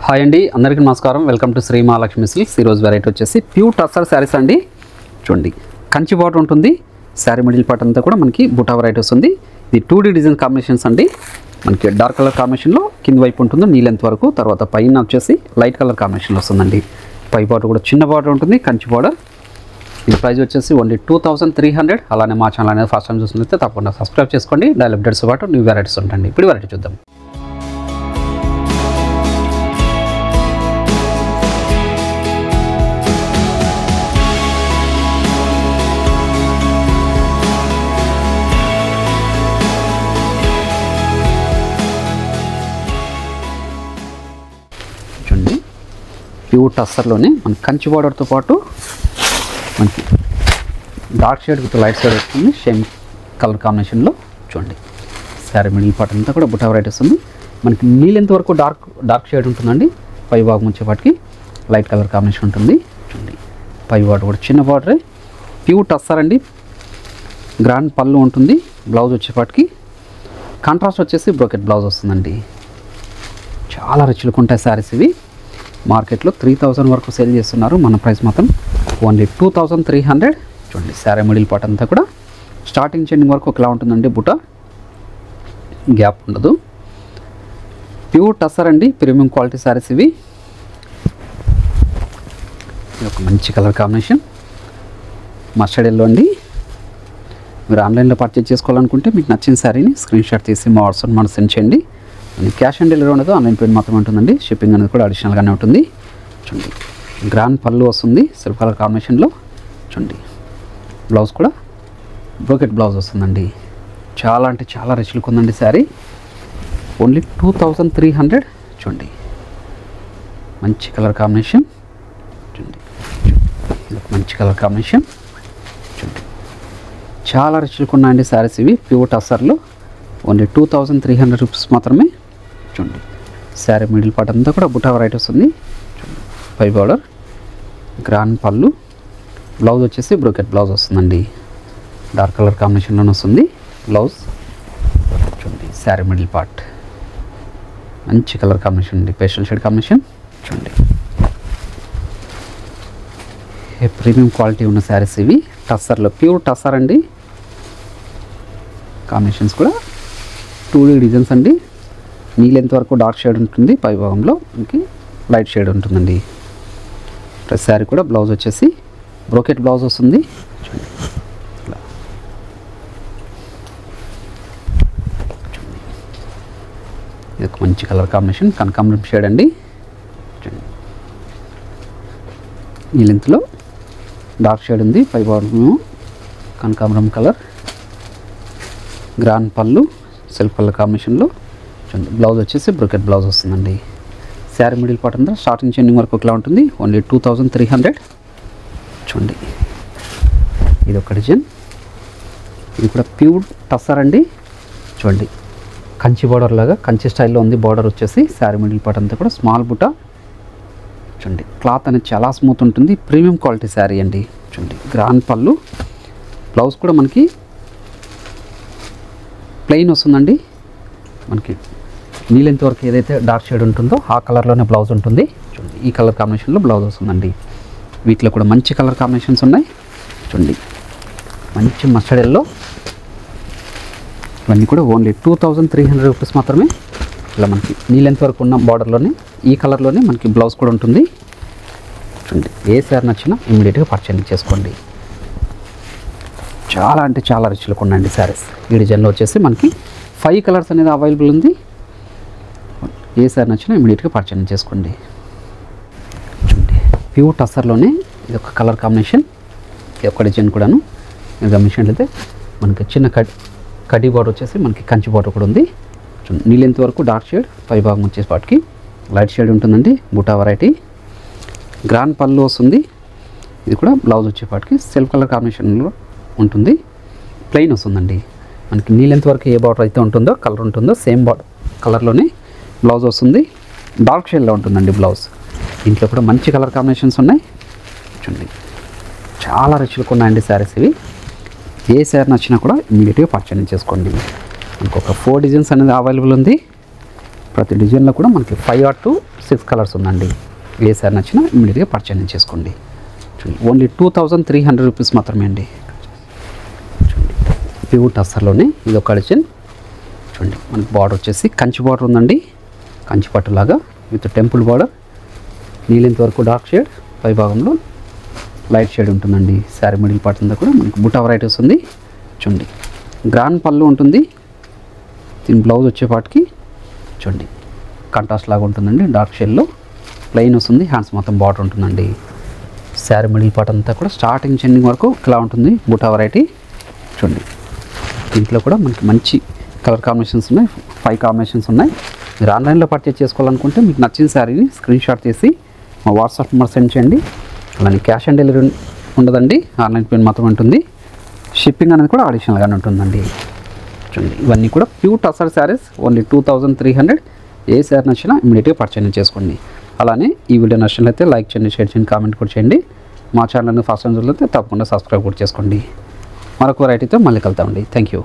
Hi అండి, అందరికీ నమస్కారం. Welcome to Shri Mahalakshmi silks. ఈరోజు వెరైటీ వచ్చేసి ప్యూర్ టస్సర్ శారీస్ అండి. చూడండి, కంచి బార్డర్ ఉంటుంది. శారీ మిడిల్ పార్ట్ అంతా కూడా మనకి బుటా వెరైటీ వస్తుంది. ఇది 2D డిజైన్ కాంబినేషన్స్ అండి. మనకి డార్క్ కలర్ కాంబినేషన్లో కింద వైపు ఉంటుంది నీ లెంత్ వరకు. తర్వాత పైన వచ్చేసి లైట్ కలర్ కాంబినేషన్లో వస్తుందండి. పై బార్డర్ కూడా చిన్న బార్డర్ ఉంటుంది, కంచి బార్డర్. ఇది ప్రైస్ వచ్చేసి ఓన్లీ 2300. అలానే మా ఛానల్ అనేది ఫస్ట్ టైం చూసినట్లయితే తప్పకుండా సబ్స్క్రైబ్ చేసుకోండి. డైలీ అప్డేట్స్ పాటు న్యూ వెరైటీస్ ఉంటాయండి. ఇప్పుడు వెరైటీ చూద్దాం. చూడండి, ప్యూర్ టస్సర్లోనే మన కంచి బార్డర్తో పాటు మనకి dark shade with light shade వస్తుంది. సేమ్ కలర్ కాంబినేషన్లో చూడండి. శారీ మిడిల్ పార్ట్ అంతా కూడా బుటా వెరైటీ వస్తుంది. మనకి నీళ్ళెంత వరకు డార్క్ షేడ్ ఉంటుందండి. పై భాగం వచ్చేపాటికి లైట్ కలర్ కాంబినేషన్ ఉంటుంది. చూడండి, పై బార్డర్ కూడా చిన్న బార్డరే. ప్యూర్ టస్సర్ అండి. గ్రాండ్ పళ్ళు ఉంటుంది. బ్లౌజ్ వచ్చేపాటికి కాంట్రాస్ట్ వచ్చేసి బ్రోకెట్ బ్లౌజ్ వస్తుందండి. చాలా రిచ్లుగా ఉంటాయి శారీస్ ఇవి. మార్కెట్లో 3000 వరకు సేల్ చేస్తున్నారు. మన ప్రైస్ మాత్రం ఓన్లీ 2300. చూడండి, శారీ మిడిల్ పార్ట్ అంతా కూడా స్టార్టింగ్ చెండింగ్ వరకు ఒకలా ఉంటుందండి. బుట్ట గ్యాప్ ఉండదు. ప్యూర్ టస్సర్ అండి. ప్రీమియం క్వాలిటీ శారీస్ ఇవి. ఇది ఒక మంచి కలర్ కాంబినేషన్, మస్టర్డ్ ఎల్లో అండి. మీరు ఆన్లైన్లో పర్చేజ్ చేసుకోవాలనుకుంటే మీకు నచ్చిన శారీని స్క్రీన్ షాట్ తీసి మా వాట్సాప్ మనం సెండ్ చేయండి. క్యాష్ ఆన్ డెలివరీ ఉండదు, ఆన్లైన్ పేమెంట్ మాత్రమే ఉంటుందండి. షిప్పింగ్ అనేది కూడా అడిషనల్గానే ఉంటుంది. చూడండి, గ్రాండ్ పళ్ళు వస్తుంది సిల్వర్ కలర్ కాంబినేషన్లో. చూడండి, బ్లౌజ్ కూడా బ్రోకెట్ బ్లౌజ్ వస్తుందండి. చాలా అంటే చాలా రిచ్లుగా ఉందండి శారీ. ఓన్లీ 2300. చూడండి, మంచి కలర్ కాంబినేషన్. చూడండి, మంచి కలర్ కాంబినేషన్. చూడండి, చాలా రిచ్లుగా ఉన్నాయండి శారీస్ ఇవి. ప్యూర్ టస్సర్లో ఓన్లీ 2300 రూపీస్ మాత్రమే. చూడండి, శారీ మిడిల్ పార్ట్ అంతా కూడా బుటా వెరైటీ వస్తుంది. చూడండి, పై బార్డర్ గ్రాండ్ పళ్ళు, బ్లౌజ్ వచ్చేసి బ్రోకెట్ బ్లౌజ్ వస్తుందండి. డార్క్ కలర్ కాంబినేషన్లోనే వస్తుంది బ్లౌజ్. చూడండి, శారీ మిడిల్ పార్ట్ మంచి కలర్ కాంబినేషన్ అండి, పేస్టల్ షేడ్ కాంబినేషన్. చూడండి, ప్రీమియం క్వాలిటీ ఉన్న శారీస్ ఇవి. టస్సర్లో ప్యూర్ టస్సర్ అండి. కాంబినేషన్స్ కూడా 2D డిజైన్స్ అండి. నీళ్ళెంత వరకు డార్క్ షేడ్ ఉంటుంది. పై భాగంలో మనకి లైట్ షేడ్ ఉంటుందండి. ప్లస్ శారీ కూడా బ్లౌజ్ వచ్చేసి బ్రోకెట్ బ్లౌజ్ వస్తుంది. చూడండి, ఇది ఒక మంచి కలర్ కాంబినేషన్, కనకాంబరం షేడ్ అండి. చూడండి, నీళ్ళెంతలో డార్క్ షేడ్ ఉంది. పై భాగంలో కనకాంబరం కలర్, గ్రాండ్ పళ్ళు సెల్ఫ్ కలర్ కాంబినేషన్లో. చూడండి, బ్లౌజ్ వచ్చేసి బ్రోకెట్ బ్లౌజ్ వస్తుందండి. శారీ మిడిల్ పార్ట్ అంతా స్టార్టింగ్ చెండింగ్ వరకు ఒకలా ఉంటుంది. ఓన్లీ 2300. చూడండి, ఇది ఒక డిజైన్. ఇది కూడా ప్యూర్ టస్సర్ అండి. చూడండి, కంచి బార్డర్ లాగా కంచి స్టైల్లో ఉంది. బార్డర్ వచ్చేసి శారీ మిడిల్ పార్ట్ అంతా కూడా స్మాల్ బుట్ట. చూడండి, క్లాత్ అనేది చాలా స్మూత్ ఉంటుంది. ప్రీమియం క్వాలిటీ శారీ అండి. చూడండి, గ్రాండ్ పళ్ళు, బ్లౌజ్ కూడా మనకి ప్లెయిన్ వస్తుందండి. మనకి నీళ్ళెంత వరకు ఏదైతే డార్క్ షేడ్ ఉంటుందో ఆ కలర్లోనే బ్లౌజ్ ఉంటుంది. చూడండి, ఈ కలర్ కాంబినేషన్లో బ్లౌజ్ వస్తుందండి. వీటిలో కూడా మంచి కలర్ కాంబినేషన్స్ ఉన్నాయి. చూడండి, మంచి మస్టర్డ్ ఎల్లో. ఇవన్నీ కూడా ఓన్లీ 2300 రూపీస్ మాత్రమే. ఇలా మనకి నీళ్ళెంత వరకు ఉన్న బార్డర్లోనే ఈ కలర్లోనే మనకి బ్లౌజ్ కూడా ఉంటుంది. చూడండి, ఏ శారీ నచ్చినా ఇమీడియట్గా పర్చేజ్ చేసుకోండి. చాలా అంటే చాలా రిచ్లుగా ఉన్నాయండి శారీస్. ఈ డిజైన్లో వచ్చేసి మనకి 5 కలర్స్ అనేది అవైలబుల్ ఉంది. ఏ శారీ నచ్చినా ఇమీడియట్గా పర్చేజ్ చేసుకోండి. చూడండి, ప్యూర్ టస్సర్లోనే ఇది ఒక కలర్ కాంబినేషన్. ఇది ఒక డిజైన్ కూడాను మీరు గమనించినట్లయితే మనకి చిన్న కడ్డీ బార్డర్ వచ్చేసి మనకి కంచి బార్డర్ కూడా ఉంది. చూడండి, నీళ్ళెంత వరకు డార్క్ షేడ్, పై భాగం వచ్చేసి వాటికి లైట్ షేడ్ ఉంటుందండి. బుటా వెరైటీ, గ్రాండ్ పళ్ళు వస్తుంది. ఇది కూడా బ్లౌజ్ వచ్చేపాటికి సెల్ఫ్ కలర్ కాంబినేషన్లో ఉంటుంది. ప్లెయిన్ వస్తుందండి. మనకి నీళ్ళెంత వరకు ఏ బార్డర్ అయితే ఉంటుందో కలర్ ఉంటుందో సేమ్ బార్డర్ కలర్లోనే బ్లౌజ్ వస్తుంది. డార్క్ షేడ్లో ఉంటుందండి బ్లౌజ్. దీంట్లో కూడా మంచి కలర్ కాంబినేషన్స్ ఉన్నాయి. చూడండి, చాలా రిచ్లుగా ఉన్నాయండి శారీస్ ఇవి. ఏ శారీ నచ్చినా కూడా ఇమీడియట్గా పర్చేజ్ చేసుకోండి. మనకు ఒక 4 డిజైన్స్ అనేది అవైలబుల్ ఉంది. ప్రతి డిజైన్లో కూడా మనకి 5 or 6 కలర్స్ ఉందండి. ఏ సారీ నచ్చినా ఇమీడియట్గా పర్చేజ్ చేసుకోండి. చూడండి ఓన్లీ 2300 రూపీస్ మాత్రమే అండి. చూడండి ప్యూర్ టస్సర్లోనే ఇది ఒక డిజైన్. చూడండి మనకి బార్డర్ వచ్చేసి కంచి బార్డర్ ఉందండి. కంచి పట్టులాగా విత్ టెంపుల్ బార్డర్, నీలింత వరకు డార్క్ షేడ్, పై భాగంలో లైట్ షేడ్ ఉంటుందండి. శారీ మిడిల్ పార్ట్ అంతా కూడా మనకి బుటా వెరైటీస్ ఉంది. చూడండి గ్రాండ్ పళ్ళు ఉంటుంది. దీని బ్లౌజ్ వచ్చేపాటికి చూడండి కాంట్రాస్ట్ లాగా ఉంటుందండి. డార్క్ షేడ్లో ప్లెయిన్ వస్తుంది. హ్యాండ్స్ మొత్తం బార్డర్ ఉంటుందండి. శారీ మిడిల్ పార్ట్ అంతా కూడా స్టార్టింగ్ ఎండింగ్ వరకు ఇలా ఉంటుంది బుటా వెరైటీ. చూడండి దీంట్లో కూడా మనకి మంచి కలర్ కాంబినేషన్స్ ఉన్నాయి. 5 కాంబినేషన్స్ ఉన్నాయి. మీరు ఆన్లైన్లో పర్చేజ్ చేసుకోవాలనుకుంటే మీకు నచ్చిన శారీని స్క్రీన్ షాట్ తీసి మా వాట్సాప్ నెంబర్ సెండ్ చేయండి. అలానే క్యాష్ ఆన్ డెలివరీ ఉండదండి, ఆన్లైన్ పేమెంట్ మాత్రం ఉంటుంది. షిప్పింగ్ అనేది కూడా అడిషనల్గానే ఉంటుందండి. చూడండి ఇవన్నీ కూడా ప్యూర్ టసర్ శారీస్, ఓన్లీ 2300. ఏ శారీ నచ్చినా ఇమీడియట్గా పర్చేజ్ చేసుకోండి. అలానే ఈ వీడియో నచ్చినట్లయితే లైక్ చేయండి, షేర్ చేయండి, కామెంట్ కూడా చేయండి. మా ఛానల్ని ఫస్ట్ టైం చూడలేతే తప్పకుండా సబ్స్క్రైబ్ కూడా చేసుకోండి. మరొక వెరైటీతో మళ్ళీ కలుద్దామండి. Thank you.